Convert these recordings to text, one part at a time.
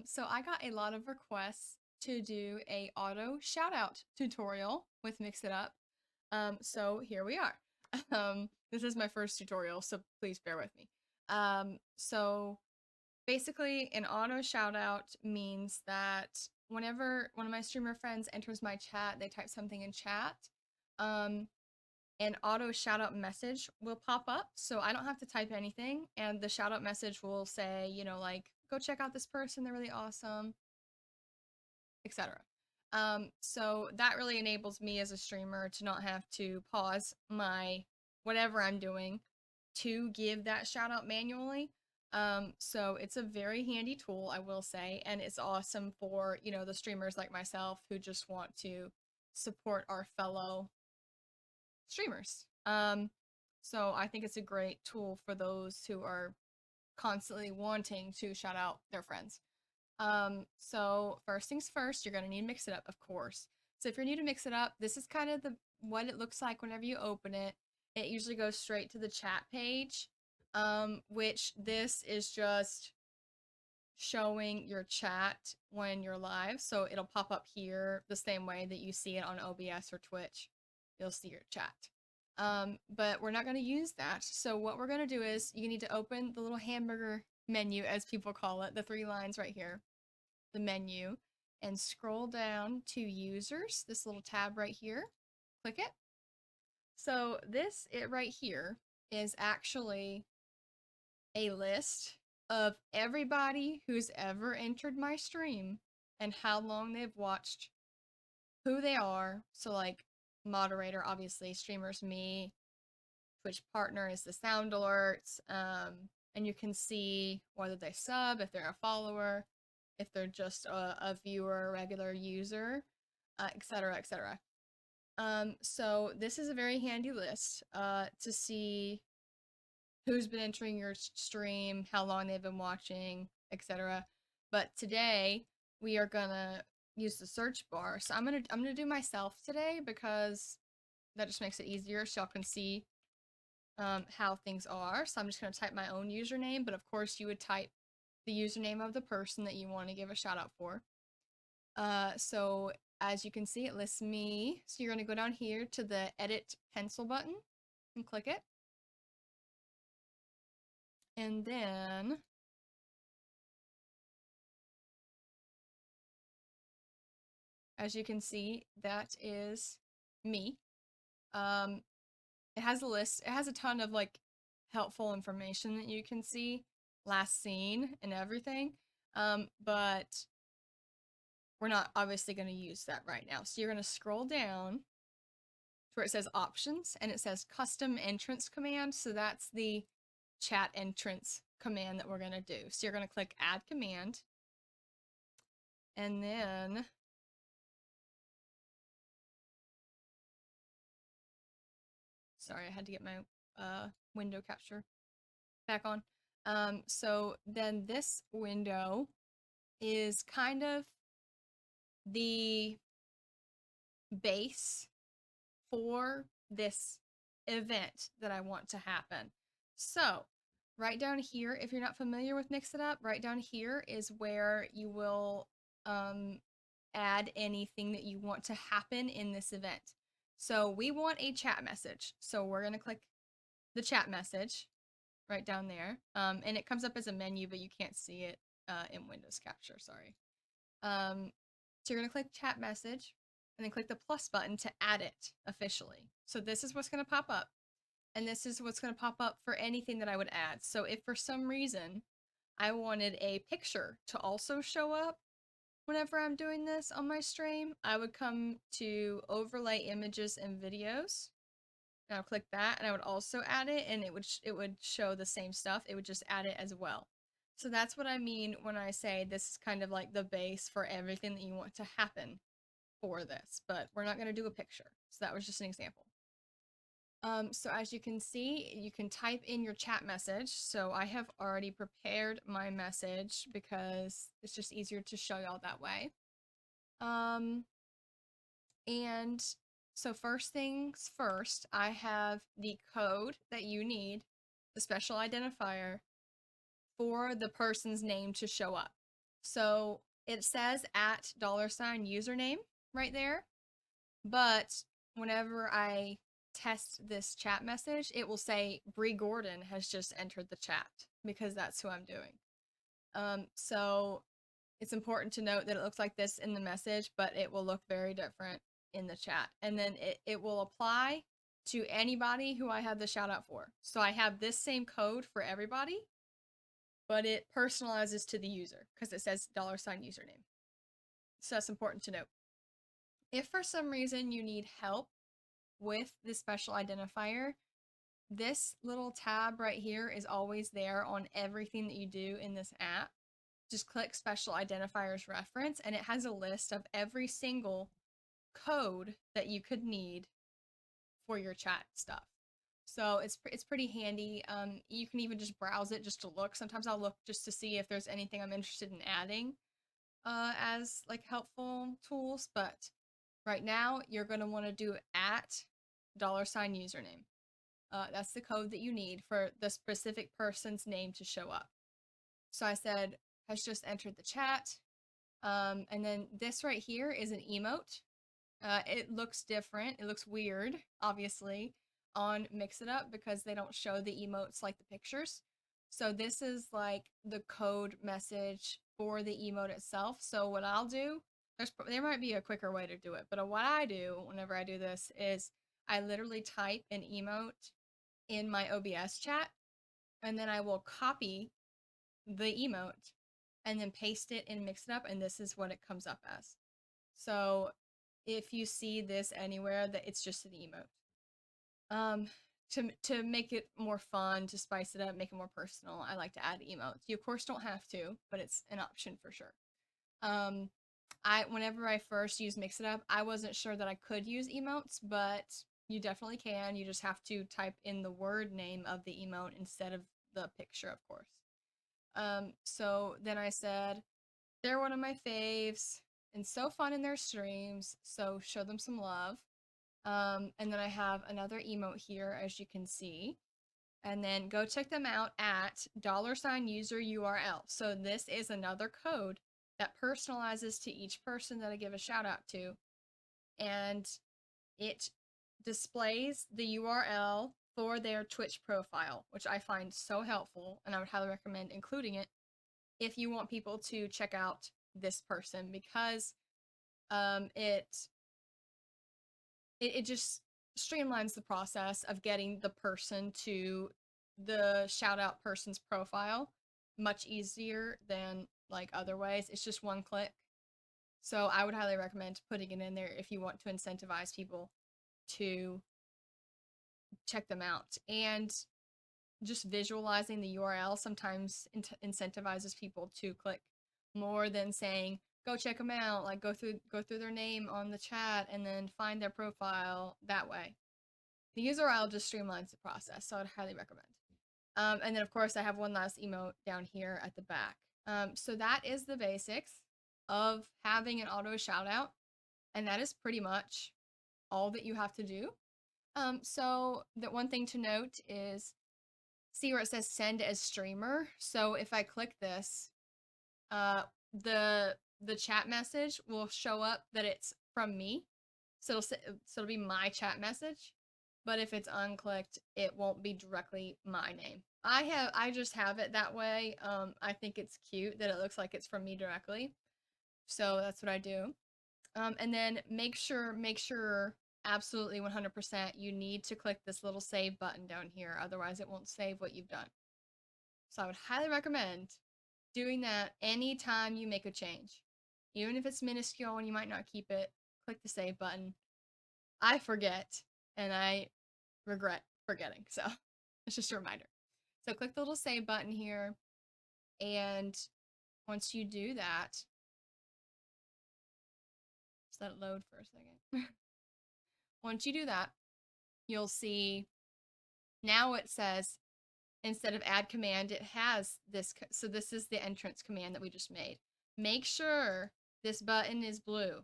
So I got a lot of requests to do a auto shout out tutorial with Mix It Up. So here we are. This is my first tutorial, so please bear with me. So basically an auto shout out means that whenever one of my streamer friends enters my chat, they type something in chat. Um, an auto shout out message will pop up. So I don't have to type anything. And the shout out message will say, like, go check out this person. They're really awesome, etc. So that really enables me as a streamer to not have to pause my whatever I'm doing to give that shout out manually. So it's a very handy tool, I will say, and it's awesome for, the streamers like myself who just want to support our fellow streamers. So I think it's a great tool for those who are constantly wanting to shout out their friends. So first things first, you're gonna need to mix it up, of course. So if you're new to Mix It Up, this is kind of the what it looks like whenever you open it. It usually goes straight to the chat page, which this is just showing your chat when you're live. So it'll pop up here the same way that you see it on OBS or Twitch. You'll see your chat. But we're not going to use that. So what we're going to do is you need to open the little hamburger menu, as people call it, the 3 lines right here, the menu, and scroll down to users, this little tab right here. Click it. So it right here is actually a list of everybody who's ever entered my stream and how long they've watched, who they are. So like moderator, obviously, streamers me, Twitch partner is the sound alerts, and you can see whether they sub, if they're a follower, if they're just a viewer, regular user, etc., etc. So this is a very handy list to see who's been entering your stream, how long they've been watching, etc. But today we are gonna use the search bar. So I'm gonna do myself today because that just makes it easier so y'all can see how things are. So I'm just gonna type my own username, but of course you would type the username of the person that you want to give a shout out for. So as you can see, it lists me. So you're gonna go down here to the edit pencil button and click it. And then as you can see, that is me. Um, it has a list. It has a ton of like helpful information that you can see, last seen and everything. But we're not obviously going to use that right now. So you're going to scroll down to where it says options and it says custom entrance command. So that's the chat entrance command that we're going to do. So you're going to click add command and then sorry, I had to get my window capture back on. So then this window is kind of the base for this event that I want to happen. So right down here, if you're not familiar with Mix It Up, right down here is where you will add anything that you want to happen in this event. So we want a chat message. So we're going to click the chat message right down there. And it comes up as a menu, but you can't see it in Windows Capture, sorry. So you're going to click chat message and then click the plus button to add it officially. So this is what's going to pop up. And this is what's going to pop up for anything that I would add. So if for some reason I wanted a picture to also show up whenever I'm doing this on my stream, I would come to overlay images and videos. And I'll click that and I would also add it and it would show the same stuff. It would just add it as well. So that's what I mean when I say this is kind of like the base for everything that you want to happen for this, but we're not going to do a picture. So that was just an example. So as you can see, you can type in your chat message. So I have already prepared my message because it's just easier to show y'all that way. And so first things first, I have the code that you need, the special identifier for the person's name to show up. So it says at $username right there, but whenever I test this chat message, it will say Bree Gordon has just entered the chat because that's who I'm doing. So it's important to note that it looks like this in the message, but it will look very different in the chat. And then it will apply to anybody who I have the shout out for. So I have this same code for everybody, but it personalizes to the user because it says $username. So that's important to note. If for some reason you need help with the special identifier, this little tab right here is always there on everything that you do in this app. Just click special identifiers reference and it has a list of every single code that you could need for your chat stuff. So it's pretty handy. You can even just browse it just to look. Sometimes I'll look just to see if there's anything I'm interested in adding as like helpful tools. But right now you're going to want to do at $username. That's the code that you need for the specific person's name to show up. So I said has just entered the chat. And then this right here is an emote. It looks different. It looks weird, obviously, on Mix It Up because they don't show the emotes like the pictures. So this is like the code message for the emote itself. So what I'll do, there might be a quicker way to do it, but what I do whenever I do this is I literally type an emote in my OBS chat, and then I will copy the emote and then paste it and Mix It Up, and this is what it comes up as. So if you see this anywhere, that it's just an emote. To make it more fun, to spice it up, make it more personal, I like to add emotes. You of course don't have to, but it's an option for sure. Whenever I first used Mix It Up, I wasn't sure that I could use emotes, but you definitely can. You just have to type in the word name of the emote instead of the picture, of course. So then I said, they're one of my faves and so fun in their streams, so show them some love. And then I have another emote here, as you can see. And then go check them out at $user URL. So this is another code that personalizes to each person that I give a shout out to. And it displays the URL for their Twitch profile, which I find so helpful, and I would highly recommend including it if you want people to check out this person because it just streamlines the process of getting the person to the shout out person's profile much easier than like other ways. It's just one click. So I would highly recommend putting it in there if you want to incentivize people to check them out. And just visualizing the URL sometimes incentivizes people to click more than saying go check them out, like go through their name on the chat and then find their profile that way. The URL just streamlines the process, so I'd highly recommend. And then of course I have one last emote down here at the back. So that is the basics of having an auto shout out, and that is pretty much all that you have to do. So the one thing to note is see where it says send as streamer. So if I click this, the chat message will show up that it's from me. So it'll be my chat message. But if it's unclicked, it won't be directly my name. I just have it that way. I think it's cute that it looks like it's from me directly. So that's what I do. And then make sure absolutely 100% you need to click this little save button down here. Otherwise it won't save what you've done. So I would highly recommend doing that anytime you make a change. Even if it's minuscule and you might not keep it, click the save button. I forget and I regret forgetting. So it's just a reminder. So click the little save button here. And once you do that, just let it load for a second. Once you do that, you'll see now it says instead of add command, it has this. So this is the entrance command that we just made. Make sure this button is blue,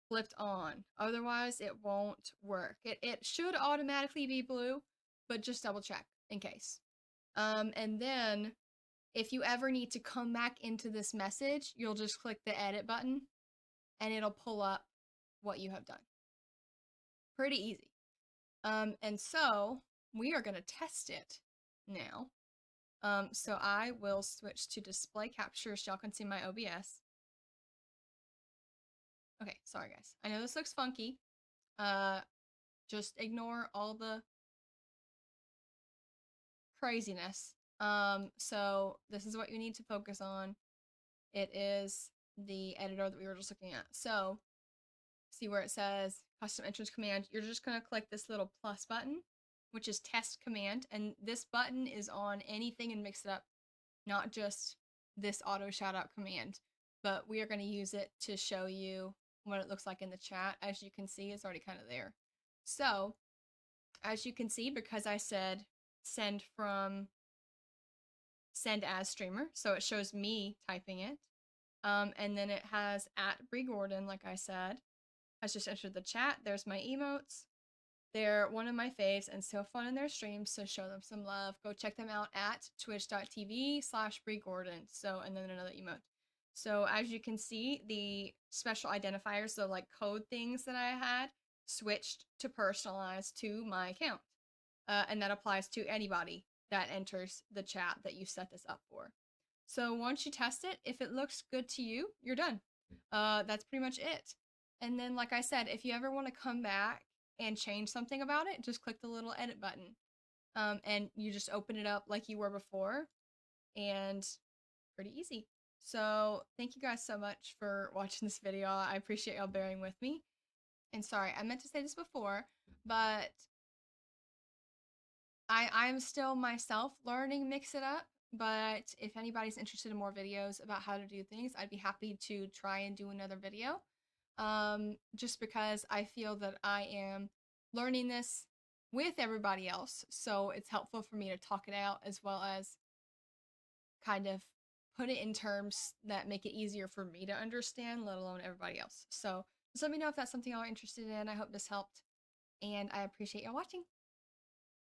flipped on. Otherwise, it won't work. It should automatically be blue, but just double check in case. And then if you ever need to come back into this message, you'll just click the edit button and it'll pull up what you have done. Pretty easy. And so we are going to test it now. So I will switch to display capture so y'all can see my OBS. Okay, sorry guys. I know this looks funky. Just ignore all the craziness. So this is what you need to focus on. It is the editor that we were just looking at. So see where it says custom entrance command. You're just going to click this little plus button, which is test command. And this button is on anything in Mix It Up, not just this auto shout out command, but we are going to use it to show you what it looks like in the chat. As you can see, it's already kind of there. So as you can see, because I said send as streamer, so it shows me typing it. And then it has at Bree Gordon, like I said, has just entered the chat. There's my emotes. They're one of my faves and so fun in their streams, so show them some love. Go check them out at twitch.tv/Bree Gordon. So, and then another emote. So as you can see, the special identifiers, the like code things that I had, switched to personalized to my account. And that applies to anybody that enters the chat that you set this up for. So once you test it, if it looks good to you, you're done. That's pretty much it. And then, like I said, if you ever want to come back and change something about it, just click the little edit button. And you just open it up like you were before, and pretty easy. So thank you guys so much for watching this video. I appreciate y'all bearing with me. And sorry, I meant to say this before, but I'm still myself learning Mix It Up, but if anybody's interested in more videos about how to do things, I'd be happy to try and do another video. Just because I feel that I am learning this with everybody else, so it's helpful for me to talk it out as well as kind of put it in terms that make it easier for me to understand, let alone everybody else. So just let me know if that's something y'all are interested in. I hope this helped, and I appreciate y'all watching.